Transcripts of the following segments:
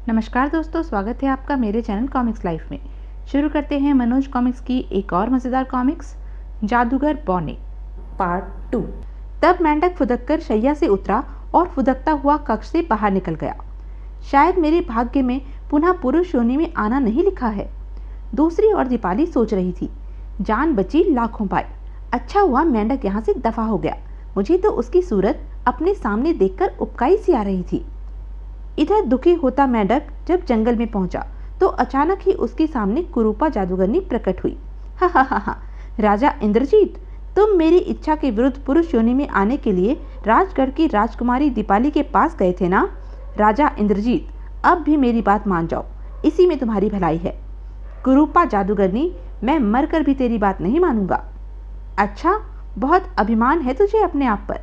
नमस्कार दोस्तों, स्वागत है आपका मेरे चैनल कॉमिक्स लाइफ में। शुरू करते हैं मनोज कॉमिक्स की एक और मज़ेदार कॉमिक्स, जादूगर बॉनी पार्ट 2। तब मेंढक फुदककर शैया से उतरा और फुदकता हुआ कक्ष से बाहर निकल गया। शायद मेरे भाग्य में पुनः पुरुष योनि में आना नहीं लिखा है। दूसरी ओर दीपाली सोच रही थी, जान बची लाखों पाए। अच्छा हुआ मेंढक यहाँ से दफा हो गया। मुझे तो उसकी सूरत अपने सामने देखकर उपकाई सी आ रही थी। इधर दुखी होता मेंढक जब जंगल में पहुंचा तो अचानक ही उसके सामने कुरूपा जादूगरनी प्रकट हुई। हा, राजा इंद्रजीत, तुम मेरी इच्छा के विरुद्ध पुरुष योनि में आने के लिए राजगढ़ की राजकुमारी दीपाली के पास गए थे ना? राजा इंद्रजीत, अब भी मेरी बात मान जाओ, इसी में तुम्हारी भलाई है। कुरूपा जादूगरनी, मैं मरकर भी तेरी बात नहीं मानूंगा। अच्छा, बहुत अभिमान है तुझे अपने आप पर।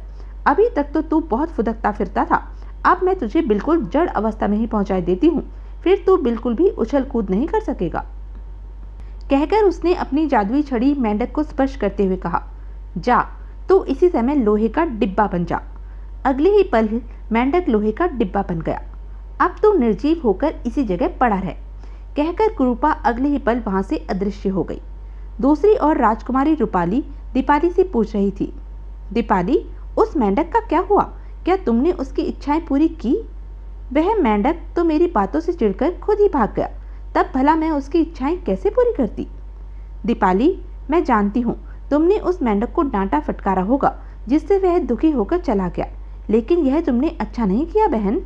अभी तक तो तू बहुत फुदकता फिरता था, अब मैं तुझे बिल्कुल जड़ अवस्था में ही पहुंचा देती हूँ, फिर तू बिल्कुल भी उछल कूद नहीं कर सकेगा। कहकर उसने अपनी जादुई छड़ी मेंढक को स्पर्श करते हुए कहा, जा, तू इसी समय लोहे का डिब्बा बन जा। अगले ही पल मेंढक लोहे का डिब्बा बन गया। अब तू निर्जीव होकर इसी जगह पड़ा रह। कहकर कुरूपा अगले ही पल वहां से अदृश्य हो गई। दूसरी ओर राजकुमारी रूपाली दीपाली से पूछ रही थी, दीपाली, उस मेंढक का क्या हुआ? क्या तुमने उसकी इच्छाएं पूरी की? वह मेंढक तो मेरी बातों से चिढ़कर खुद ही भाग गया, तब भला मैं उसकी इच्छाएं कैसे पूरी करती? दीपाली, मैं जानती हूँ तुमने उस मेंढक को डांटा फटकारा होगा, जिससे वह दुखी होकर चला गया, लेकिन यह तुमने अच्छा नहीं किया बहन।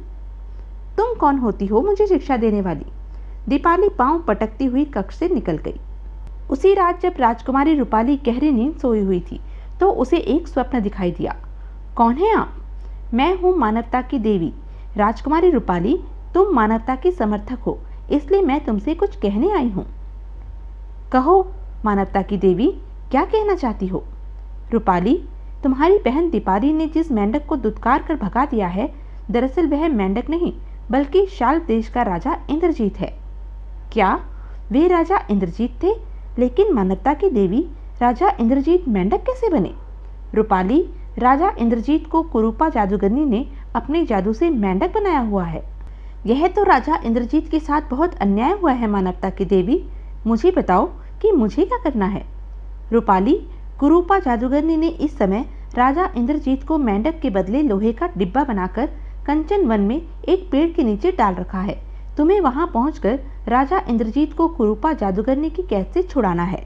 तुम कौन होती हो मुझे शिक्षा देने वाली? दीपाली पांव पटकती हुई कक्ष से निकल गई। उसी रात जब राजकुमारी रूपाली गहरी नींद सोई हुई थी तो उसे एक स्वप्न दिखाई दिया। कौन है आप? मैं हूँ मानवता की देवी। राजकुमारी रूपाली, तुम मानवता की समर्थक हो, इसलिए मैं तुमसे कुछ कहने आई हूँ। कहो मानवता की देवी, क्या कहना चाहती हो? रूपाली, तुम्हारी बहन दीपाली ने जिस मेंढक को दुत्कार कर भगा दिया है, दरअसल वह मेंढक नहीं बल्कि शाल्व देश का राजा इंद्रजीत है। क्या वे राजा इंद्रजीत थे? लेकिन मानवता की देवी, राजा इंद्रजीत मेंढक कैसे बने? रूपाली, राजा इंद्रजीत को कुरूपा जादूगरनी ने अपने जादू से मेंढक बनाया हुआ है। यह तो राजा इंद्रजीत के साथ बहुत अन्याय हुआ है मानवता की देवी। मुझे बताओ कि मुझे क्या करना है? रूपाली, कुरूपा जादूगरनी ने इस समय राजा इंद्रजीत को मेंढक के बदले लोहे का डिब्बा बनाकर कंचन वन में एक पेड़ के नीचे डाल रखा है। तुम्हें वहां पहुंचकर राजा इंद्रजीत को कुरूपा जादूगरनी की कैद से छुड़ाना है।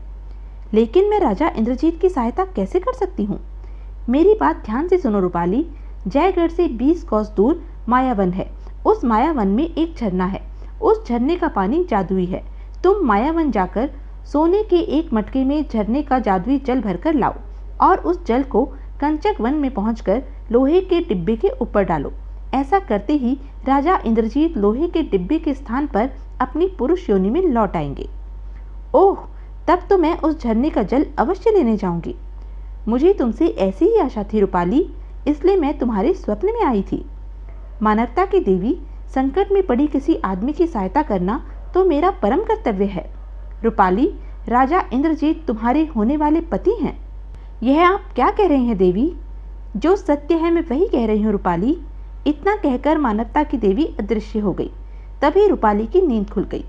लेकिन मैं राजा इंद्रजीत की सहायता कैसे कर सकती हूँ? मेरी बात ध्यान से सुनो रूपाली। जयगढ़ से 20 कोस दूर मायावन है। उस मायावन में एक झरना है। उस झरने का पानी जादुई है। तुम मायावन जाकर सोने के एक मटके में झरने का जादुई जल भरकर लाओ और उस जल को कंचक वन में पहुंचकर लोहे के डिब्बे के ऊपर डालो। ऐसा करते ही राजा इंद्रजीत लोहे के डिब्बे के स्थान पर अपनी पुरुष योनि में लौट आएंगे। ओह, तब तो मैं उस झरने का जल अवश्य लेने जाऊंगी। मुझे तुमसे ऐसी ही आशा थी रूपाली, इसलिए मैं तुम्हारे स्वप्न में आई थी। मानवता की देवी, संकट में पड़ी किसी आदमी की सहायता करना तो मेरा परम कर्तव्य है। रूपाली, राजा इंद्रजीत तुम्हारे होने वाले पति हैं। यह आप क्या कह रहे हैं देवी? जो सत्य है मैं वही कह रही हूँ रूपाली। इतना कहकर मानवता की देवी अदृश्य हो गई। तभी रूपाली की नींद खुल गई।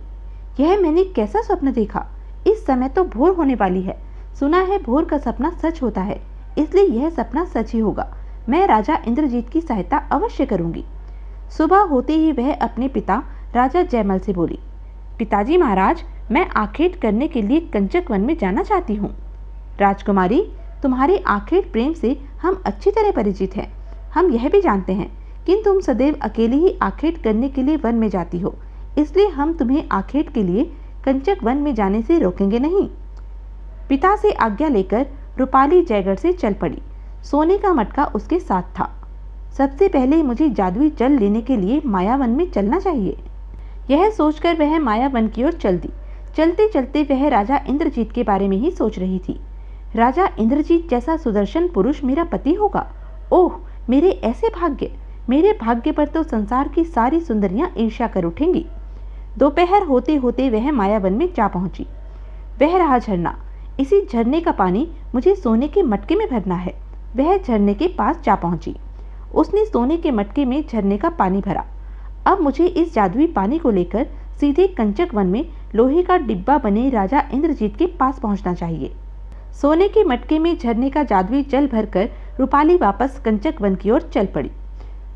यह मैंने कैसा स्वप्न देखा? इस समय तो भोर होने वाली है। सुना है भोर का सपना सच होता है, इसलिए यह सपना सच ही होगा। मैं राजा इंद्रजीत की सहायता अवश्य करूंगी। सुबह होते ही वह अपने पिता राजा जयमल से बोली, पिताजी महाराज, मैं आखेट करने के लिए कंचक वन में जाना चाहती हूँ। राजकुमारी, तुम्हारे आखेट प्रेम से हम अच्छी तरह परिचित हैं। हम यह भी जानते हैं कि तुम सदैव अकेले ही आखेट करने के लिए वन में जाती हो, इसलिए हम तुम्हें आखेट के लिए कंचक वन में जाने से रोकेंगे नहीं। पिता से आज्ञा लेकर रूपाली जयगढ़ से चल पड़ी। सोने का मटका उसके साथ था। सबसे पहले मुझे जादुई जल लेने के लिए मायावन में चलना चाहिए। यह सोचकर वह मायावन की ओर चल दी। चलते चलते वह राजा इंद्रजीत के बारे में ही सोच रही थी। राजा इंद्रजीत जैसा सुदर्शन पुरुष मेरा पति होगा। ओह, मेरे ऐसे भाग्य! मेरे भाग्य पर तो संसार की सारी सुंदरियां ईर्ष्या कर उठेंगी। दोपहर होते होते वह मायावन में जा पहुंची। वह रहा झरना। इसी झरने का पानी मुझे सोने के मटके में भरना है। वह झरने के पास जा पहुंची। उसने सोने के मटके में झरने का पानी भरा। अब मुझे इस जादुई पानी को लेकर सीधे कंचक वन में लोहे का डिब्बा बने राजा इंद्रजीत के पास पहुंचना चाहिए। सोने के मटके में झरने का जादुई जल भरकर रूपाली वापस कंचक वन की ओर चल पड़ी।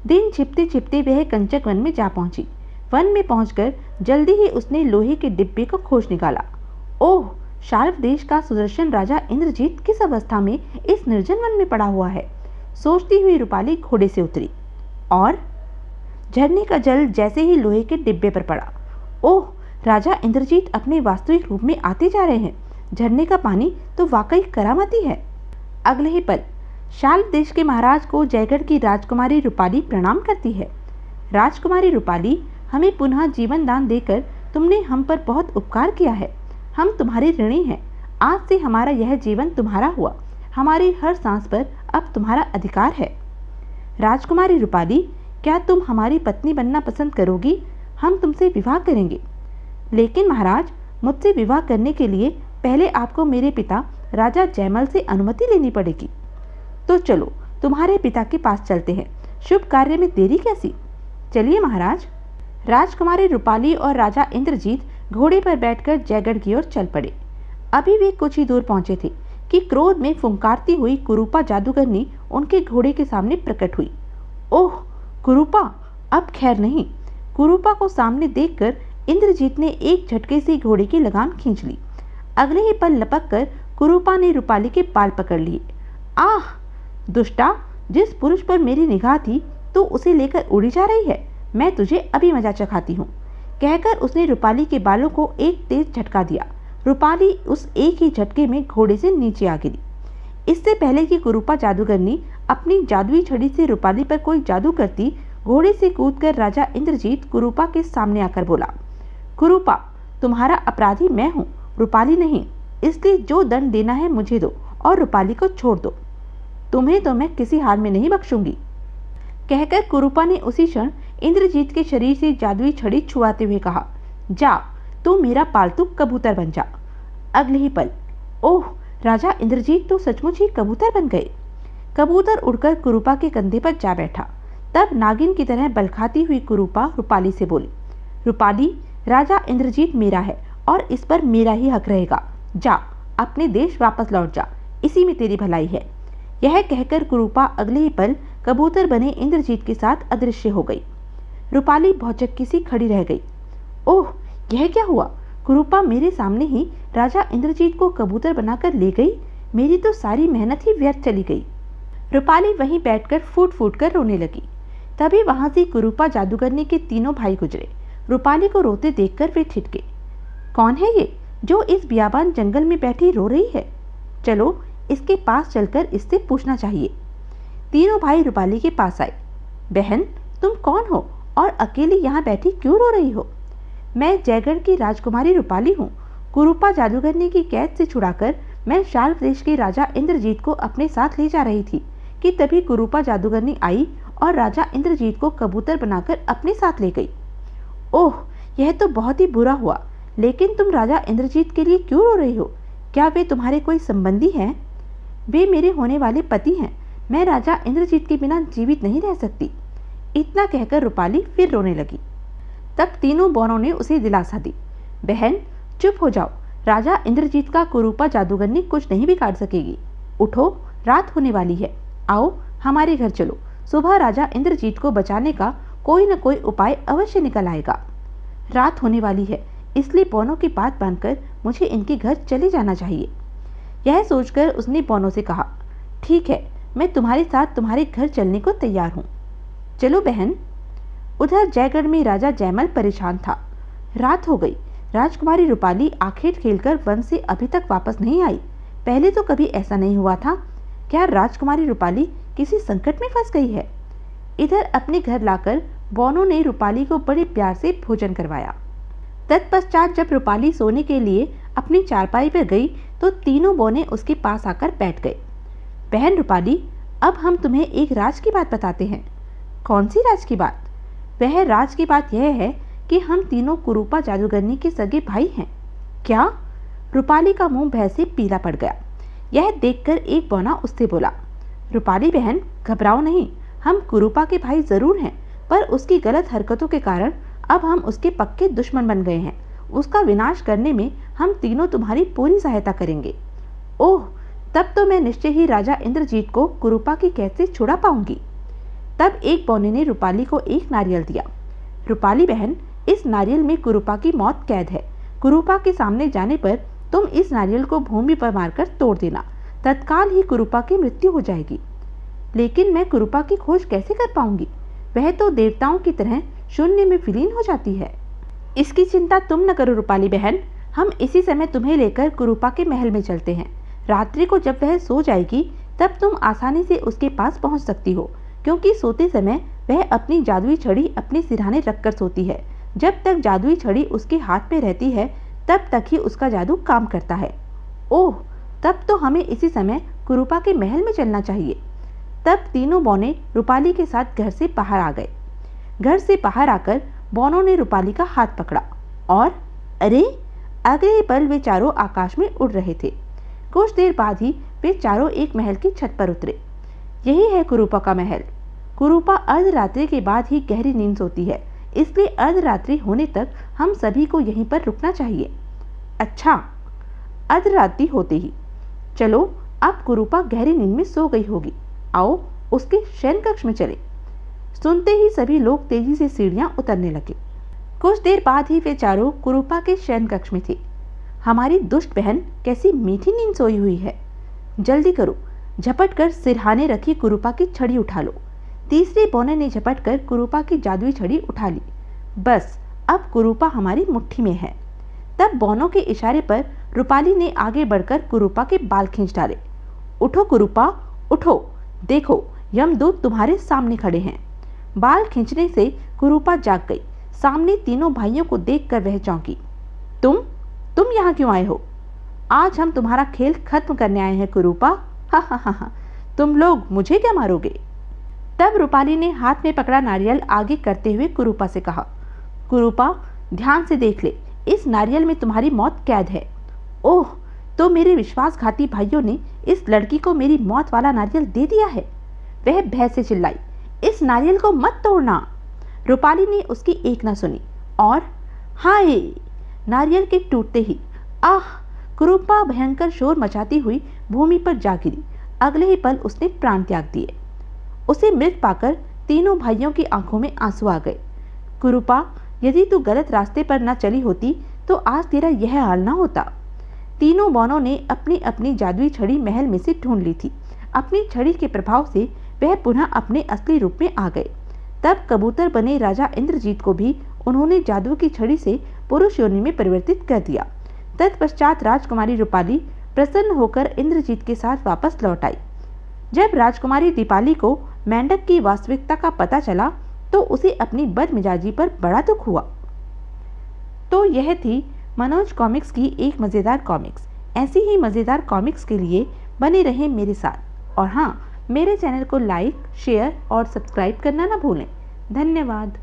दिन छिपते छिपते वह कंचक वन में जा पहुंची। वन में पहुंचकर जल्दी ही उसने लोहे के डिब्बे को खोज निकाला। ओह, शाल्व देश का सुदर्शन राजा इंद्रजीत किस अवस्था में इस निर्जन वन में पड़ा हुआ है। सोचती हुई रूपाली घोड़े से उतरी और झरने का जल जैसे ही लोहे के डिब्बे पर पड़ा, ओह, राजा इंद्रजीत अपने वास्तविक रूप में आते जा रहे हैं। झरने का पानी तो वाकई करामाती है। अगले ही पल शाल्व देश के महाराज को जयगढ़ की राजकुमारी रूपाली प्रणाम करती है। राजकुमारी रूपाली, हमें पुनः जीवन दान देकर तुमने हम पर बहुत उपकार किया है। हम तुम्हारे ऋणी हैं। आज से हमारा यह जीवन तुम्हारा हुआ। हमारी हर सांस पर अब तुम्हारा अधिकार है। राजकुमारी रूपाली, क्या तुम हमारी पत्नी बनना पसंद करोगी? हम तुमसे विवाह करेंगे। लेकिन महाराज, मुझसे विवाह करने के लिए पहले आपको मेरे पिता राजा जयमल से अनुमति लेनी पड़ेगी। तो चलो तुम्हारे पिता के पास चलते हैं। शुभ कार्य में देरी कैसी? चलिए महाराज। राजकुमारी रूपाली और राजा इंद्रजीत घोड़े पर बैठकर जयगढ़ की ओर चल पड़े। अभी वे कुछ ही दूर पहुंचे थे कि क्रोध में फुंकारती हुई कुरूपा जादूगरनी उनके घोड़े के सामने प्रकट हुई। ओह कुरूपा, अब खैर नहीं। कुरूपा को सामने देखकर इंद्रजीत ने एक झटके से घोड़े की लगाम खींच ली। अगले ही पल लपक कर कुरूपा ने रूपाली के बाल पकड़ लिए। आह दुष्टा, जिस पुरुष पर मेरी निगाह थी तो उसे लेकर उड़ी जा रही है। मैं तुझे अभी मजा चखाती हूँ, कहकर उसने रूपाली के बालों को एक तेज झटका दिया। रूपाली उस एक ही झटके में घोड़े से नीचे आ गिरी। इससे पहले कि कुरूपा जादूगरनी अपनी जादुई छड़ी से रूपाली पर कोई जादू करती, घोड़े से कूदकर राजा इंद्रजीत कुरूपा के सामने आकर बोला, कुरूपा, तुम्हारा अपराधी मैं हूँ, रूपाली नहीं। इसलिए जो दंड देना है मुझे दो और रूपाली को छोड़ दो। तुम्हें तो मैं किसी हाल में नहीं बख्शूंगी, कहकर कुरूपा ने उसी क्षण इंद्रजीत के शरीर से जादुई छड़ी छुआते हुए कहा, जा, तू मेरा पालतू कबूतर बन जा। अगले ही पल, ओह, राजा इंद्रजीत तो सचमुच ही कबूतर बन गए। कबूतर उड़कर कुरूपा के कंधे पर जा बैठा। तब नागिन की तरह बल खाती हुई कुरूपा रूपाली से बोली, रूपाली, राजा इंद्रजीत मेरा है और इस पर मेरा ही हक रहेगा। जा, अपने देश वापस लौट जा, इसी में तेरी भलाई है। यह कहकर कुरूपा अगले ही पल कबूतर बने इंद्रजीत के साथ अदृश्य हो गई। रूपाली भौचक्की सी खड़ी रह गई। ओह, यह क्या हुआ? कुरूपा मेरे सामने ही राजा इंद्रजीत को कबूतर बनाकर ले गई। मेरी तो सारी मेहनत ही व्यर्थ चली गई। रूपाली वहीं बैठकर फूट फूट कर रोने लगी। तभी वहां से कुरूपा जादूगरनी के तीनों भाई गुजरे। रूपाली को रोते देखकर वे ठिठके। कौन है ये जो इस बियाबान जंगल में बैठी रो रही है? चलो इसके पास चलकर इससे पूछना चाहिए। तीनों भाई रूपाली के पास आए। बहन, तुम कौन हो और अकेली यहाँ बैठी क्यों रो रही हो? मैं जयगढ़ की राजकुमारी रूपाली हूँ। कुरूपा जादूगरनी की कैद से छुड़ाकर मैं शाल्व देश के राजा इंद्रजीत को अपने साथ ले जा रही थी कि तभी कुरूपा जादूगरनी आई और राजा इंद्रजीत को कबूतर बनाकर अपने साथ ले गई। ओह, यह तो बहुत ही बुरा हुआ। लेकिन तुम राजा इंद्रजीत के लिए क्यों रो रही हो? क्या वे तुम्हारे कोई संबंधी हैं? वे मेरे होने वाले पति हैं। मैं राजा इंद्रजीत के बिना जीवित नहीं रह सकती। इतना कहकर रूपाली फिर रोने लगी। तब तीनों बौरों ने उसे दिलासा दी। बहन, चुप हो जाओ। राजा इंद्रजीत का कुरूपा जादूगरनी कुछ नहीं बिगाड़ सकेगी। उठो, रात होने वाली है। आओ हमारे घर चलो। सुबह राजा इंद्रजीत को बचाने का कोई न कोई उपाय अवश्य निकल आएगा। रात होने वाली है, इसलिए बौनों की बात मानकर मुझे इनके घर चले जाना चाहिए। यह सोचकर उसने बौनों से कहा, ठीक है, मैं तुम्हारे साथ तुम्हारे घर चलने को तैयार हूँ। चलो बहन। उधर जयगढ़ में राजा जयमल परेशान था। रात हो गई। राजकुमारी रूपाली आखेट खेलकर वन से अभी तक वापस नहीं आई। पहले तो कभी ऐसा नहीं हुआ था। क्या राजकुमारी रूपाली किसी संकट में फंस गई है? इधर अपने घर लाकर बौनों ने रूपाली को बड़े प्यार से भोजन करवाया। तत्पश्चात जब रूपाली सोने के लिए अपनी चारपाई पर गई तो तीनों बौने उसके पास आकर बैठ गए। बहन रूपाली, अब हम तुम्हें एक राज की बात बताते हैं। कौन सी राज की बात? वह राज की बात यह है कि हम तीनों कुरूपा जादूगरनी के सगे भाई हैं। क्या? रूपाली का मुंह भय से पीला पड़ गया। यह देखकर एक बौना उससे बोला, रूपाली बहन, घबराओ नहीं, हम कुरूपा के भाई जरूर हैं। पर उसकी गलत हरकतों के कारण अब हम उसके पक्के दुश्मन बन गए हैं। उसका विनाश करने में हम तीनों तुम्हारी पूरी सहायता करेंगे। ओह, तब तो मैं निश्चय ही राजा इंद्रजीत को कुरूपा की कैद से छुड़ा पाऊंगी। तब एक बौने ने रूपाली को एक नारियल दिया। रूपाली बहन, इस नारियल में कुरूपा की मौत कैद है। कुरूपा के सामने जाने पर तुम इस नारियल को भूमि पर मारकर तोड़ देना, तत्काल ही कुरूपा की मृत्यु हो जाएगी। लेकिन मैं कुरूपा की खोज कैसे कर पाऊंगी? वह तो देवताओं की तरह शून्य में विलीन हो जाती है। इसकी चिंता तुम न करो रूपाली बहन, हम इसी समय तुम्हें लेकर कुरूपा के महल में चलते हैं। रात्रि को जब वह सो जाएगी तब तुम आसानी से उसके पास पहुंच सकती हो, क्योंकि सोते समय वह अपनी जादुई छड़ी अपने सिरहाने रखकर सोती है। जब तक जादुई छड़ी उसके हाथ में रहती है तब तक ही उसका जादू काम करता है। ओह, तब तो हमें इसी समय कुरूपा के महल में चलना चाहिए। तब तीनों बौने रूपाली के साथ घर से बाहर आ गए। घर से बाहर आकर बौनों ने रूपाली का हाथ पकड़ा और अरे, अगले पल वे चारों आकाश में उड़ रहे थे। कुछ देर बाद ही वे चारों एक महल की छत पर उतरे। यही है कुरूपा का महल। कुरूपा अर्धरात्रि के बाद ही गहरी नींद सोती है, इसलिए अर्धरात्रि होने तक हम सभी को यहीं पर रुकना चाहिए। अच्छा, अर्धरात्रि होते ही चलो, अब कुरूपा गहरी नींद में सो गई होगी, आओ उसके शयन कक्ष में चले। सुनते ही सभी लोग तेजी से सीढ़ियां उतरने लगे। कुछ देर बाद ही वे चारों कुरूपा के शयन कक्ष में थे। हमारी दुष्ट बहन कैसी मीठी नींद सोई हुई है। जल्दी करो, झपट कर सिरहाने रखी कुरूपा की छड़ी उठा लो। तीसरे बौने ने झपट कर कुरूपा की जादुई छड़ी उठा ली। बस अब कुरूपा हमारी मुट्ठी में है। तब बौनों के इशारे पर रूपाली ने आगे बढ़कर कुरूपा के बाल खींच डाले। उठो कुरूपा, उठो, देखो यमदूत तुम्हारे सामने खड़े हैं। बाल खींचने से कुरूपा जाग गई। सामने तीनों भाइयों को देखकर वह चौंकी। तुम यहाँ क्यों आए हो? आज हम तुम्हारा खेल खत्म करने आए हैं कुरूपा। हा हा हा हा, तुम लोग मुझे क्या मारोगे? तब रूपाली ने हाथ में पकड़ा नारियल आगे करते हुए कुरूपा से कहा, कुरूपा ध्यान से देख ले, इस नारियल में तुम्हारी मौत कैद है। ओह, तो मेरे विश्वासघाती भाइयों ने इस लड़की को मेरी मौत वाला नारियल दे दिया है। वह भय से चिल्लाई, इस नारियल को मत तोड़ना। रूपाली ने उसकी एक न सुनी और हाय, नारियल के टूटते ही आह, कुरूपा भयंकर शोर मचाती हुई भूमि पर जा गिरी। अगले ही पल उसने प्राण त्याग दिए। उसे मृत पाकर तीनों भाइयों की आंखों में आंसू आ गए। कुरूपा, यदि तू गलत रास्ते पर न चली होती तो आज तेरा यह हाल न होता। तीनों बौनों ने अपनी अपनी जादुई छड़ी महल में से ढूंढ ली थी। अपनी छड़ी के प्रभाव से वह पुनः अपने असली रूप में आ गए। तब कबूतर बने राजा इंद्रजीत को भी उन्होंने जादू की छड़ी से पुरुष योनि में परिवर्तित कर दिया। तत्पश्चात राजकुमारी रूपाली प्रसन्न होकर इंद्रजीत के साथ वापस लौट आई। जब राजकुमारी दीपाली को मेंढक की वास्तविकता का पता चला तो उसे अपनी बदमिजाजी पर बड़ा दुख हुआ। तो यह थी मनोज कॉमिक्स की एक मज़ेदार कॉमिक्स। ऐसी ही मज़ेदार कॉमिक्स के लिए बने रहें मेरे साथ, और हाँ, मेरे चैनल को लाइक, शेयर और सब्सक्राइब करना ना भूलें। धन्यवाद।